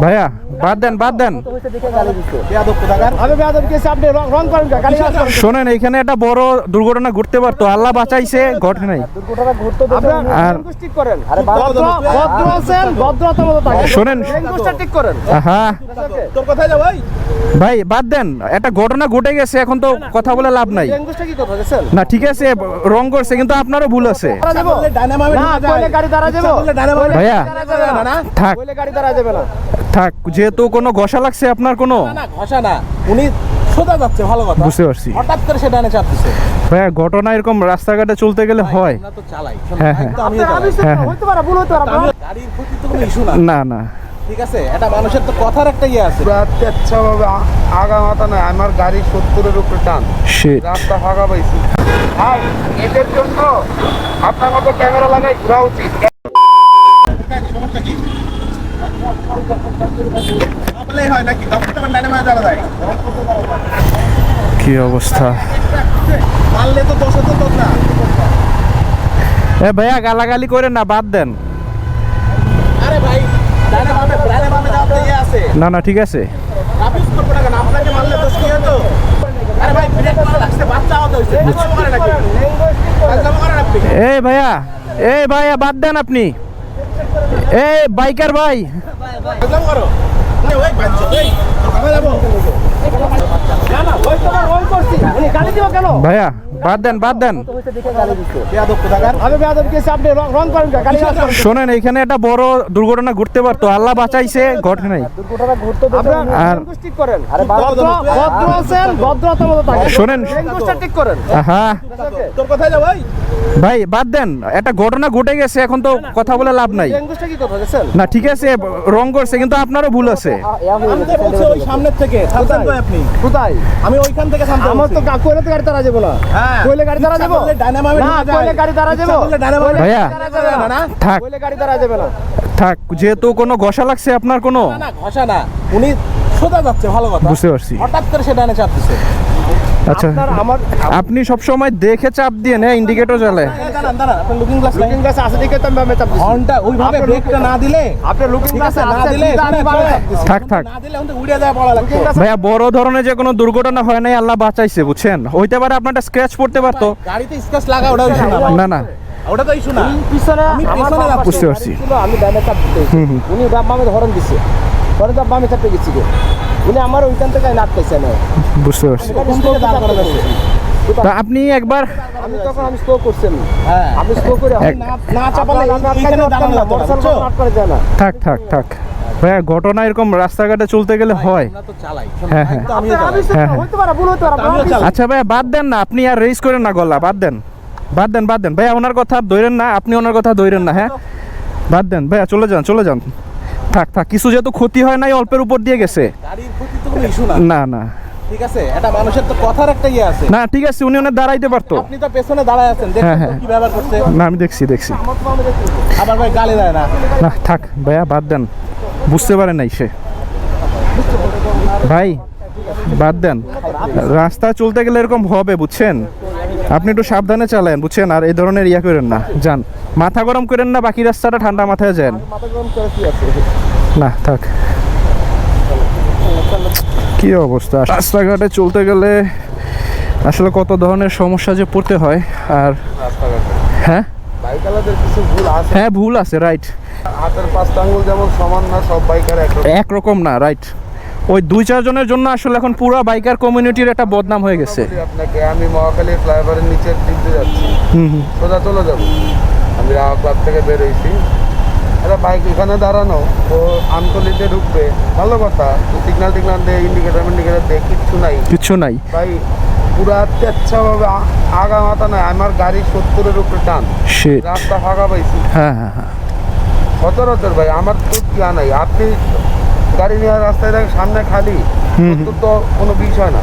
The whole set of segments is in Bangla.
ভাইয়া বাদ দেন শোনেন, এখানে একটা বড় দুর্ঘটনা ঘটতে পারতো, আল্লাহ বাঁচাইছে, ঘটে নাই। শোনেন হ্যাঁ ভাই বাদ দেন, একটা ঘটনা ঘটে গেছে, এখন তো কথা বলে লাভ নাই। না ঠিক আছে, রং করছে, কিন্তু আপনারও ভুল আছে ভাইয়া। থাক থাক, যেহেতু কোনো ঘষা লাগছে আপনার, কোনো ঘষা না, উনি সোজা যাচ্ছে, ভালো কথা, বুঝতে পারছি। হঠাৎ করে সে ডানে চাপতেছে ভাইয়া, ঘটনা এরকম রাস্তাঘাটে চলতে গেলে হয়। আমরা তো চালাই, হ্যাঁ হ্যাঁ গাড়ির প্রতি তো কোনো ইস্যু না, না না ঠিক আছে, এটা মানুষের তো কথার একটা ইয়ে আছে। আগা মাথা নাই, আমার গাড়ি 70-এর উপরে টান, শিট। রাস্তা ফাঁকা পাইছি। ভাই, এদের জন্য আপনার মতো ক্যামেরা লাগাই ঘোরা উচিত। কি অবস্থা মারলে তো দোষ হতো তোর না। এ ভাইয়া, গালাগালি করেন না, বাদ দেন। আরে ভাই, ডানে বামে যাওয়ার তো ইয়ে আছে। না না ঠিক আছে। ট্রাফিক করবো না কেন? আপনাকে মারলে দোষ কি হতো? আরে ভাই, ব্রেক মারা লাগছে, বাচ্চা আহত হয়েছে, ফাজলামো করেন নাকি? ফাজলামো করেন আপনি? এই ভাইয়া বাদ দেন আপনি। এই বাইকার ভাই, ফাজলামো করো। আরে ওই বাচ্চা, এই কোথায় যাবো? না না, ওই তো ওই করছি, উনি গালি দিও কেন? ভাইয়া বাদ দেন। শোনেন, এখানে একটা বড় দুর্ঘটনা ঘটতে পারতো, আল্লাহ বাঁচাইছে, ঘটে নাই। শোনেন হ্যাঁ ভাই বাদ দেন, একটা ঘটনা ঘটে গেছে, এখন তো কথা বলে লাভ নাই। না ঠিক আছে, রং করছে, কিন্তু আপনারও ভুল আছে। ওই সামনের থেকে আপনি কোথায়? আমি ওইখান থেকে আমার তো কইলে তো গাড়ি তারা যাবো না, কইলে গাড়ি তারা যাবো না, কইলে গাড়ি তারা যাবো ভাইয়া থাক কইলে গাড়ি তারা যাবে না। থাক, যেহেতু কোনো ঘষা লাগছে আপনার, কোনো না ঘষা না, উনি সোজা যাচ্ছে, ভালো কথা, বুঝতে পারছি। হঠাৎ করে সে ডানে চাপতেছে। আচ্ছা, আপনি সব সময় দেখে চাপ দিয়ে না, ইন্ডিকেটর জ্বালে। দাঁড়ান, আপনার লুকিং গ্লাস আছে দেখে তো আমি চাপছি। হর্নটা ওইভাবে ব্রেকটা না দিলে, আপনি লুকিং গ্লাস না দিলে থাক না দিলে ওটা উড়ে যায় পড়া লাগছে। ভাইয়া, বড় ধরনের যে কোনো দুর্ঘটনা হয় নাই, আল্লাহ বাঁচাইছে, বুঝছেন। হইতে পারে আপনারটা স্ক্র্যাচ পড়তে পারতো। গাড়িতে স্ক্র্যাচ লাগা, ওটা ইস্যু না ভাই। না ওটা তো ইস্যু না। পিছনে আমি পেছনে যাচ্ছি। বুঝতে পারছি। আমি ডানে চাপ দিতে, উনি বামে হরন দিছে, পরে তো বামে চাপতে গেছি গো, উনি আমার ওইখান থেকে আটকাইছে না, বুঝতে পারছি। কোন থেকে দাঁড় করা যাচ্ছে? তা আপনি একবার আমি তখন আমি স্লো করছি, হ্যাঁ, আমি স্লো করে না চাপালে এখানে দাঁড়ানো লাগতো না, বুঝছো? আটকানো যায় না। থাক ভাইয়া, ঘটনা এরকম রাস্তাঘাটে চলতে গেলে হয়। আমরা তো চালাই, হ্যাঁ হ্যাঁ তো আমিও চালাই। হ্যাঁ। হইতে পারে, ভুল হইতে পারে, আমিও চালাই। আচ্ছা ভাইয়া বাদ দেন না, আপনি আর রেস করেন না গলা, বাদ দেন ভাইয়া, ওনার কথা ধরেন না, আপনি ওনার কথা ধরেন না। হ্যাঁ বাদ দেন ভাইয়া, চলে যান। থাক কিছু যেহেতু ক্ষতি হয় নাই, অল্পের উপর দিয়ে গেছে। গাড়ির প্রতি তো কোনো ইস্যু না, না ঠিক আছে, এটা মানুষের তো কথার একটা ইয়ে আছে। না ঠিক আছে, উনি ওনার দাঁড়াইতে পারতো। আপনি তো পেছনে দাঁড়ায় আছেন, দেখছেন হ্যাঁ। তো কি ব্যবহার করছে। না আমি দেখছি। আবার ভাই গালি দেয় না। না থাক ভাইয়া, বাদ দেন, বুঝতে পারে নাই সে। ভাই বাদ দেন, রাস্তা চলতে গেলে এরকম হবে, বুঝছেন। আপনি একটু সাবধানে চালান, বুঝছেন, আর এই ধরনের ইয়া করেন না, যান, মাথা গরম করেন না, বাকি রাস্তাটা ঠান্ডা মাথায় যান। না থাক, কি অবস্থা রাস্তাঘাটে চলতে গেলে, আসলে কত ধরনের সমস্যা যে পড়তে হয়। আর হ্যাঁ বাইকারদের কিছু ভুল আছে। হ্যাঁ ভুল আছে, রাইট। হাতের 5টা আঙ্গুল যেমন সমান না, সব বাইকার একরকম না, রাইট। ওই 2-4 জনের জন্য আসলে এখন পুরো বাইকার কমিউনিটির একটা বদনাম হয়ে গেছে। আপনাকে আমি মহাখালী ফ্লাইওভারের নিচের দিকে যাচ্ছি, সোজা চলে যাবো, আমি রাওয়া ক্লাব থেকে বের হয়েছি, একটা বাইক এখানে দাঁড়ানো, ও আমতলিতে ঢুকবে, ভালো কথা, সিগন্যাল দিয়ে ইন্ডিকেটার দিয়ে কিচ্ছু নাই ভাই, পুরা তেচ্ছাভাবে আগা মাথা নাই, আমার গাড়ি 70-এর উপরে টান, রাস্তা ফাঁকা পাইছি। হ্যাঁ সচরাচর ভাই, আমার তো কি নাই, আপনি গাড়ি নেওয়ার রাস্তায় দেখেন সামনে খালি, তো কোনো বিষয় না,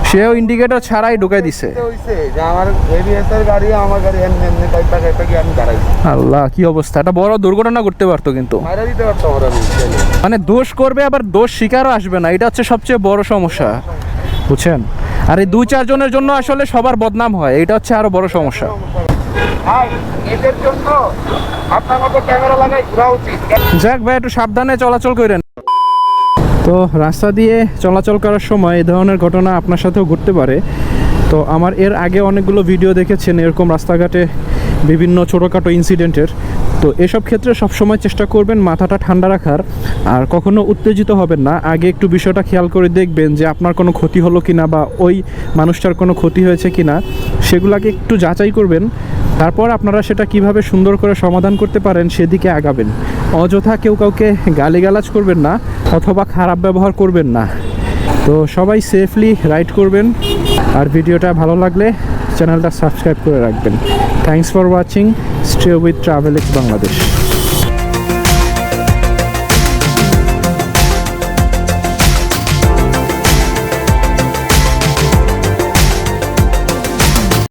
সেও ইন্ডিকেটর ছাড়াই ঢুকাই দিছে। হইছে যে আমার এবিএসের গাড়ি, আমার গাড়ি এমনি কাইপা গিয়ে আমি দাঁড়াইছি। আল্লাহ, কি অবস্থা, এটা বড় দুর্ঘটনা করতে পারতো, কিন্তু মারা দিতে পারতাম আমি। মানে দোষ করবে, আবার দোষ স্বীকারও আসবে না, এটা হচ্ছে সবচেয়ে বড় সমস্যা, বুঝছেন। আর এই 2-4 জনের জন্য আসলে সবার বদনাম হয়, এটা হচ্ছে আরো বড় সমস্যা। ভাই এদের জন্য আপনার মতো ক্যামেরা লাগাই ঘোরা উচিত। যাক ভাই, একটু সাবধানে চলাচল করেন। তো রাস্তা দিয়ে চলাচল করার সময় এই ধরনের ঘটনা আপনার সাথেও ঘটতে পারে। তো আমার এর আগে অনেকগুলো ভিডিও দেখেছেন এরকম রাস্তাঘাটে বিভিন্ন ছোটোখাটো ইনসিডেন্টের। তো এসব ক্ষেত্রে সবসময় চেষ্টা করবেন মাথাটা ঠান্ডা রাখার, আর কখনো উত্তেজিত হবেন না। আগে একটু বিষয়টা খেয়াল করে দেখবেন যে আপনার কোনো ক্ষতি হলো কিনা বা ওই মানুষটার কোনো ক্ষতি হয়েছে কিনা, সেগুলোকে একটু যাচাই করবেন। তারপর আপনারা সেটা কিভাবে সুন্দর করে সমাধান করতে পারেন সেদিকে আগাবেন। অযথা কেউ কাউকে গালিগালাজ করবেন না অথবা খারাপ ব্যবহার করবেন না। তো সবাই সেফলি রাইড করবেন, আর ভিডিওটা ভালো লাগলে চ্যানেলটা সাবস্ক্রাইব করে রাখবেন। Thanks for watching. Stay with travel x Bangladesh.